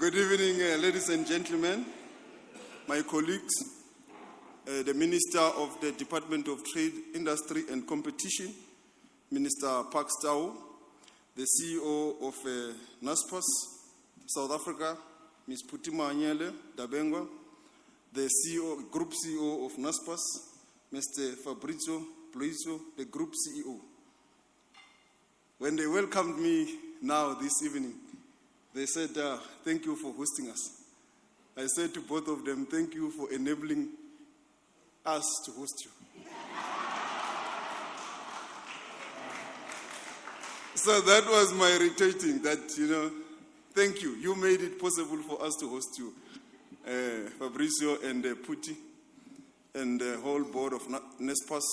Good evening, ladies and gentlemen, my colleagues, the Minister of the Department of Trade, Industry and Competition, Minister Park Stau, the CEO of Naspers, South Africa, Ms. Putima Anyele Dabengwa, the Group CEO of Naspers, Mr. Fabrizio Ploiso, the Group CEO. When they welcomed me now this evening, they said, thank you for hosting us. I said to both of them, thank you for enabling us to host you. So that was my retweeting that, thank you. You made it possible for us to host you, Fabrizio and Puti, and the whole board of Naspers,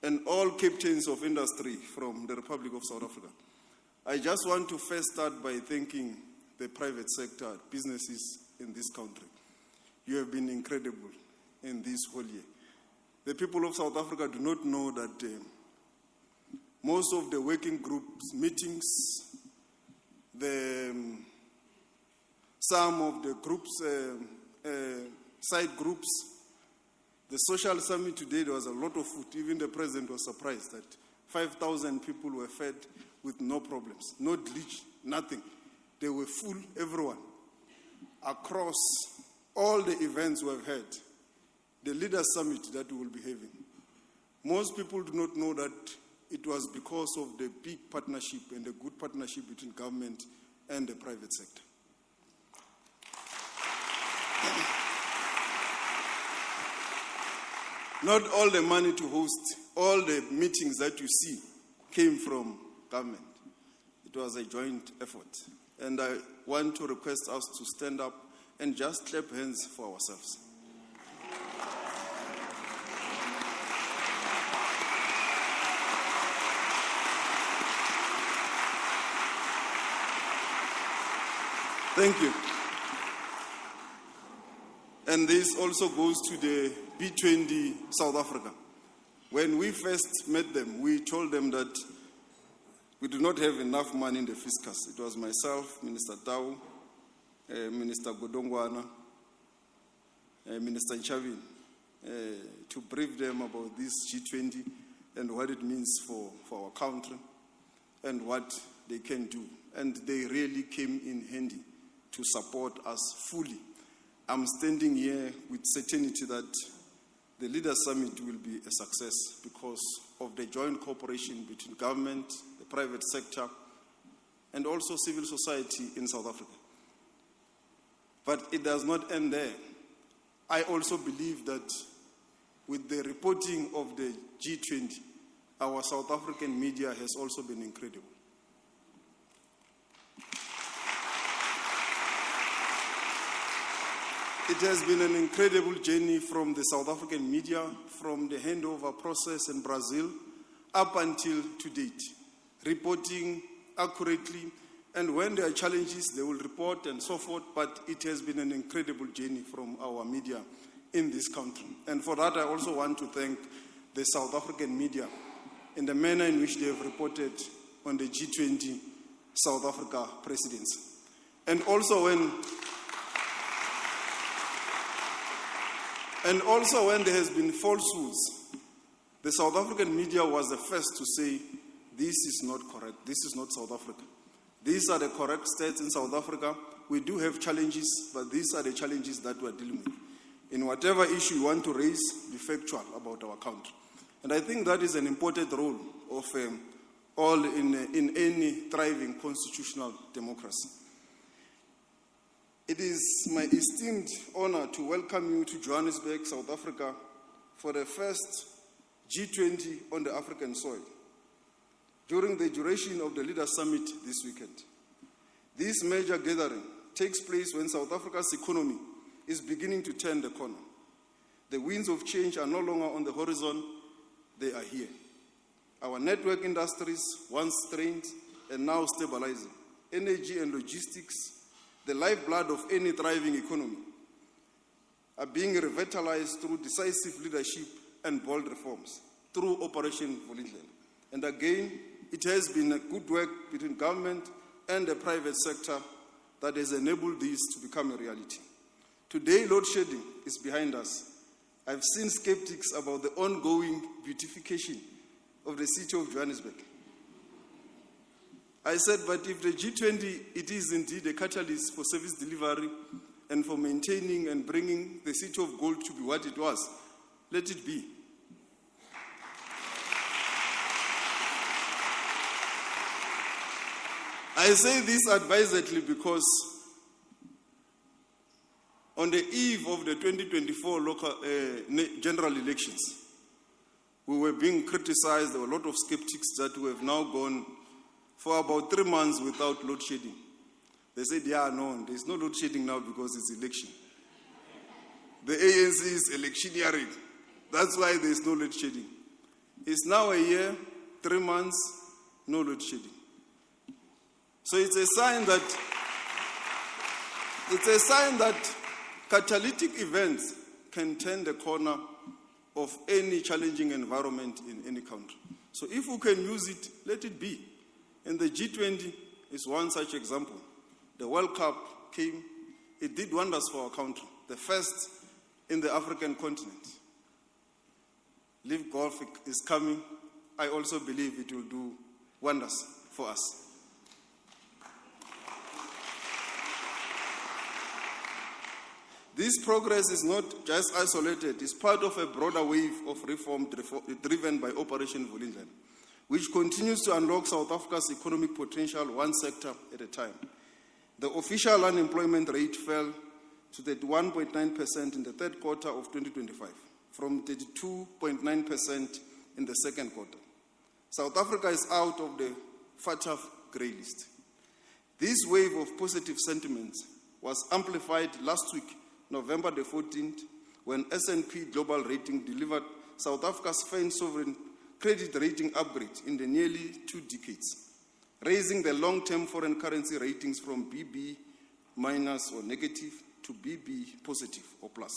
and all captains of industry from the Republic of South Africa. I just want to first start by thanking the private sector, businesses in this country. You have been incredible in this whole year. The people of South Africa do not know that most of the working groups, meetings, some of the groups, side groups, the social summit today, there was a lot of food. Even the president was surprised that 5,000 people were fed with no problems, no glitch, nothing. They were full, everyone. Across all the events we have had, the Leaders Summit that we will be having. Most people do not know that it was because of the big partnership and the good partnership between government and the private sector. Not all the money to host, all the meetings that you see came from government. It was a joint effort. And I want to request us to stand up and just clap hands for ourselves. Thank you. And this also goes to the G20 South Africa. When we first met them, we told them that we do not have enough money in the fiscus. It was myself, Minister Tau, Minister Godongwana, Minister Nchavin, to brief them about this G20 and what it means for our country and what they can do. And they really came in handy to support us fully. I'm standing here with certainty that the Leaders Summit will be a success because of the joint cooperation between government, the private sector, and also civil society in South Africa. But it does not end there. I also believe that with the reporting of the G20, our South African media has also been incredible. It has been an incredible journey from the South African media, from the handover process in Brazil up until to date, reporting accurately, and when there are challenges, they will report and so forth, but it has been an incredible journey from our media in this country. And for that, I also want to thank the South African media in the manner in which they have reported on the G20 South Africa presidency. And also when there has been falsehoods, the South African media was the first to say, this is not correct, this is not South Africa. These are the correct states in South Africa. We do have challenges, but these are the challenges that we're dealing with. In whatever issue you want to raise, be factual about our country. And I think that is an important role of all in any thriving constitutional democracy. It is my esteemed honor to welcome you to Johannesburg, South Africa, for the first G20 on the African soil during the duration of the Leaders Summit this weekend. This major gathering takes place when South Africa's economy is beginning to turn the corner. The winds of change are no longer on the horizon, they are here. Our network industries, once strained and now stabilizing, energy and logistics, the lifeblood of any thriving economy, are being revitalized through decisive leadership and bold reforms, through Operation Vulindlela. And again, it has been a good work between government and the private sector that has enabled this to become a reality. Today, load shedding is behind us. I've seen skeptics about the ongoing beautification of the city of Johannesburg. I said, but if the G20, it is indeed a catalyst for service delivery and for maintaining and bringing the city of gold to be what it was, let it be. I say this advisedly because on the eve of the 2024 general elections, we were being criticized. There were a lot of skeptics that we have now gone for about 3 months without load shedding. They said, yeah, no, there's no load shedding now because it's election. The ANC is electioneering. That's why there's no load shedding. It's now a year, 3 months, no load shedding. So it's a sign that catalytic events can turn the corner of any challenging environment in any country. So if we can use it, let it be. And the G20 is one such example. The World Cup came, it did wonders for our country, the first in the African continent. Live Golf is coming. I also believe it will do wonders for us. This progress is not just isolated, it's part of a broader wave of reform driven by Operation Vulindlela, which continues to unlock South Africa's economic potential one sector at a time. The official unemployment rate fell to 31.9% in the third quarter of 2025, from 32.9% in the second quarter. South Africa is out of the FATF grey list. This wave of positive sentiments was amplified last week, November the 14th, when S&P Global Rating delivered South Africa's first sovereign credit rating upgrade in the nearly 2 decades, raising the long-term foreign currency ratings from BB minus or negative to BB positive or plus.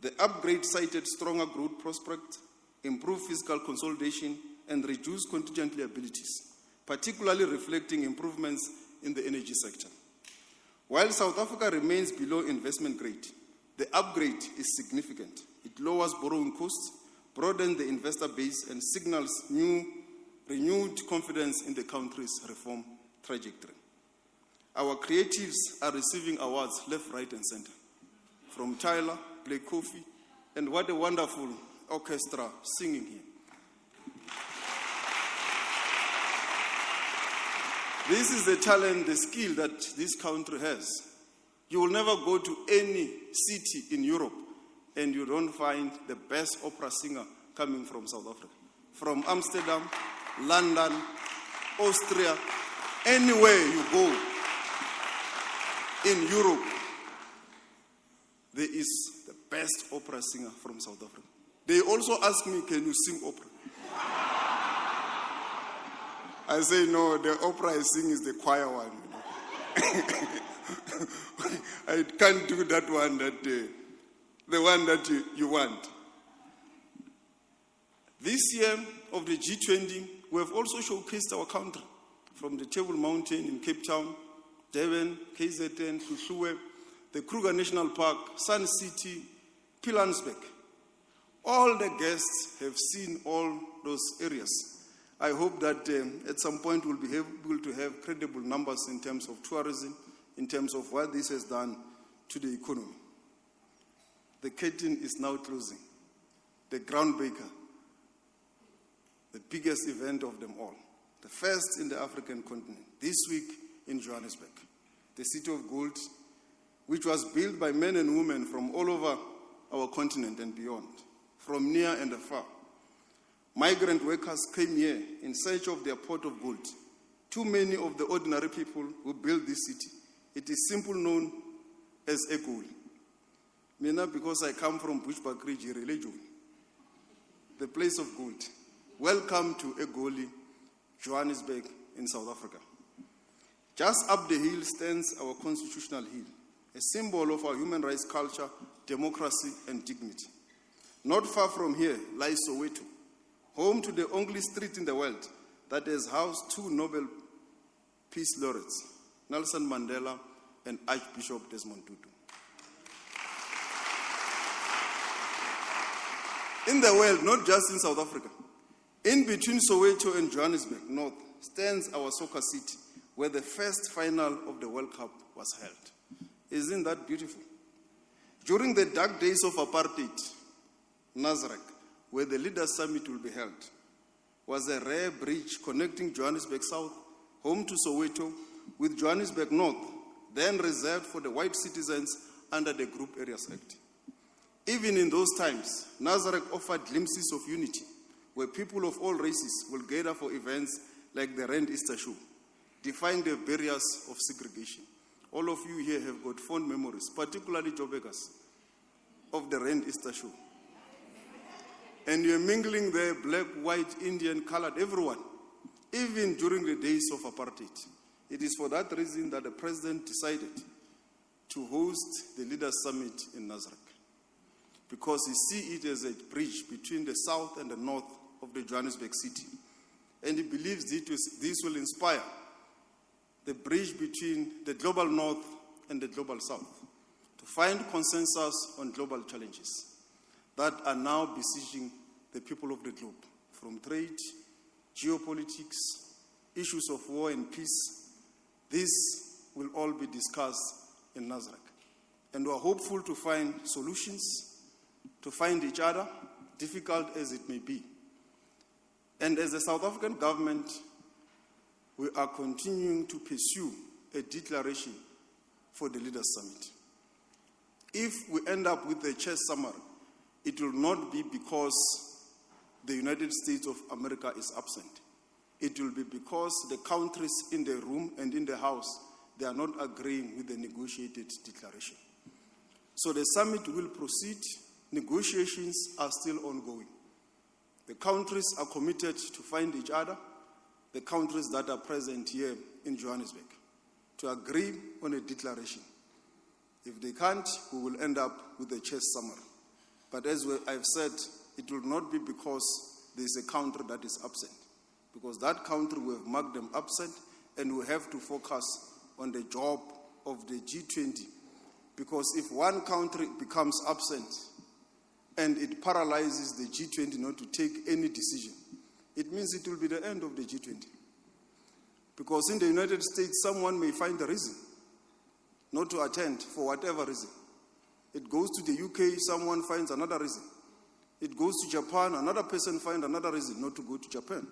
The upgrade cited stronger growth prospects, improved fiscal consolidation, and reduced contingent liabilities, particularly reflecting improvements in the energy sector. While South Africa remains below investment grade, the upgrade is significant. It lowers borrowing costs, broadens the investor base, and signals renewed confidence in the country's reform trajectory. Our creatives are receiving awards left, right, and center. From Tyler, Blake Coffee, and what a wonderful orchestra singing here. This is the talent, the skill that this country has. You will never go to any city in Europe and you don't find the best opera singer coming from South Africa. From Amsterdam, London, Austria, anywhere you go in Europe, there is the best opera singer from South Africa. They also ask me, can you sing opera? I say, no, the opera I sing is the choir one. I can't do that one, the one that you want. This year of the G20, we have also showcased our country, from the Table Mountain in Cape Town, Durban, KZN, Hluhluwe, the Kruger National Park, Sun City, Pilanesberg. All the guests have seen all those areas. I hope that at some point we'll be able to have credible numbers in terms of tourism, in terms of what this has done to the economy. The curtain is now closing. The groundbreaker, the biggest event of them all, the first in the African continent, this week in Johannesburg, the City of Gold, which was built by men and women from all over our continent and beyond, from near and afar. Migrant workers came here in search of their pot of gold. Too many of the ordinary people who built this city. It is simply known as Egoli. Mina, because I come from Bushbuckridge religion, the place of gold. Welcome to Egoli, Johannesburg in South Africa. Just up the hill stands our constitutional hill, a symbol of our human rights culture, democracy, and dignity. Not far from here lies Soweto, home to the only street in the world that has housed 2 Nobel Peace Laureates, Nelson Mandela and Archbishop Desmond Tutu. In the world, not just in South Africa, in between Soweto and Johannesburg North stands our soccer city, where the first final of the World Cup was held. Isn't that beautiful? During the dark days of apartheid, Nasrec, where the Leaders Summit will be held, was a rare bridge connecting Johannesburg South, home to Soweto, with Johannesburg North, then reserved for the white citizens under the Group Areas Act. Even in those times, Nasrec offered glimpses of unity, where people of all races will gather for events like the Rand Easter Show, defying the barriers of segregation. All of you here have got fond memories, particularly Joburgers, of the Rand Easter Show. And you're mingling there, black, white, Indian, colored, everyone, even during the days of apartheid. It is for that reason that the president decided to host the Leaders Summit in Nasrec, because he sees it as a bridge between the south and the north of the Johannesburg city. And he believes this will inspire the bridge between the global north and the global south to find consensus on global challenges that are now besieging the people of the globe, from trade, geopolitics, issues of war and peace. This will all be discussed in Nasrec. And we are hopeful to find solutions, to find each other, difficult as it may be. And as the South African government, we are continuing to pursue a declaration for the Leaders Summit. If we end up with a chair summary, it will not be because the United States of America is absent. It will be because the countries in the room and in the House, they are not agreeing with the negotiated declaration. So the summit will proceed. Negotiations are still ongoing. The countries are committed to find each other, the countries that are present here in Johannesburg, to agree on a declaration. If they can't, we will end up with a chair summary. But as I've said, it will not be because there is a country that is absent, because that country, we have marked them absent, and we have to focus on the job of the G20. Because if one country becomes absent and it paralyzes the G20 not to take any decision, it means it will be the end of the G20. Because in the United States, someone may find a reason not to attend for whatever reason. It goes to the UK, someone finds another reason. It goes to Japan, another person finds another reason not to go to Japan.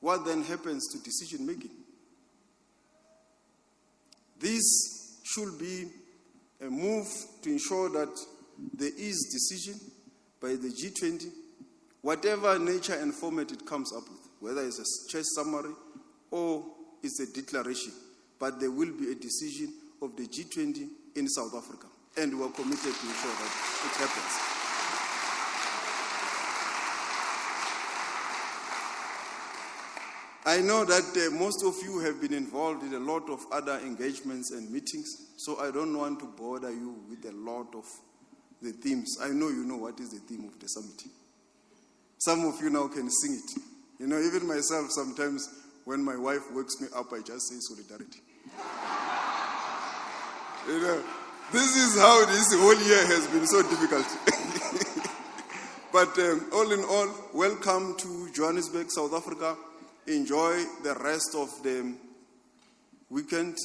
What then happens to decision making? This should be a move to ensure that there is decision by the G20, whatever nature and format it comes up with, whether it's a chair summary or it's a declaration, but there will be a decision of the G20 in South Africa, and we are committed to ensure that it happens. I know that most of you have been involved in a lot of other engagements and meetings, so I don't want to bother you with a lot of the themes. I know you know what is the theme of the summit. Some of you now can sing it. You know, even myself, sometimes when my wife wakes me up, I just say solidarity. You know, this is how this whole year has been so difficult. But all in all, welcome to Johannesburg, South Africa. Enjoy the rest of the weekend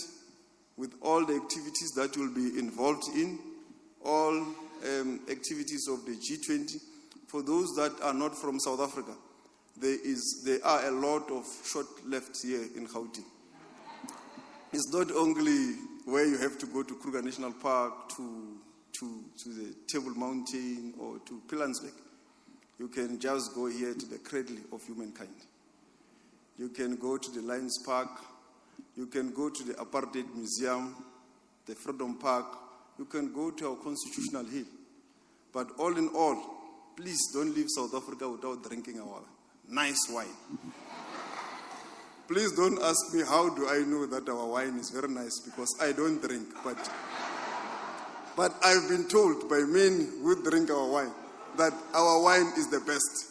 with all the activities that you'll be involved in, all activities of the G20. For those that are not from South Africa, there are a lot of short left here in Gauteng. It's not only where you have to go to Kruger National Park, to the Table Mountain, or to Pilansbeek. You can just go here to the cradle of humankind. You can go to the Lions Park. You can go to the Apartheid Museum, the Freedom Park. You can go to our Constitutional Hill. But all in all, please don't leave South Africa without drinking our nice wine. Please don't ask me how do I know that our wine is very nice, because I don't drink. But I've been told by men who drink our wine that our wine is the best.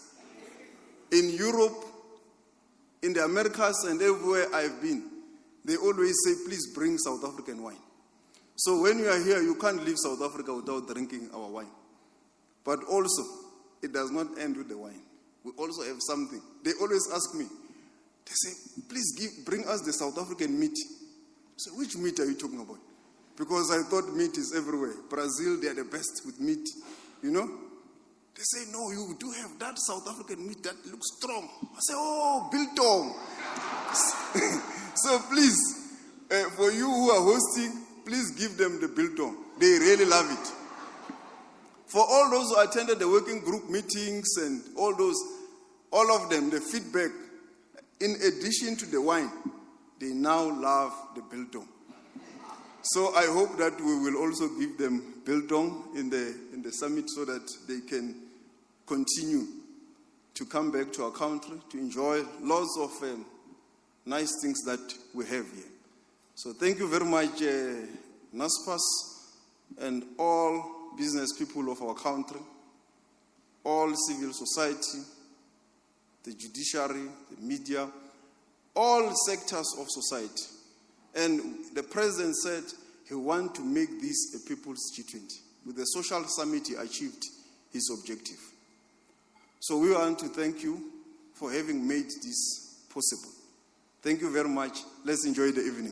In Europe, in the Americas, and everywhere I've been, they always say, please bring South African wine. So when you are here, you can't leave South Africa without drinking our wine. But also, it does not end with the wine. We also have something. They always ask me, they say, please bring us the South African meat. So which meat are you talking about? Because I thought meat is everywhere. Brazil, they are the best with meat, you know? They say, no, you do have that South African meat that looks strong. I say, oh, biltong. So please, for you who are hosting, please give them the biltong. They really love it. For all those who attended the working group meetings and all of them, the feedback, in addition to the wine, they now love the biltong. So I hope that we will also give them biltong in the summit so that they can continue to come back to our country to enjoy lots of nice things that we have here. So thank you very much, Naspers, and all business people of our country, all civil society, the judiciary, the media, all sectors of society. And the president said he wants to make this a people's G20. With the social summit, he achieved his objective. So we want to thank you for having made this possible. Thank you very much. Let's enjoy the evening.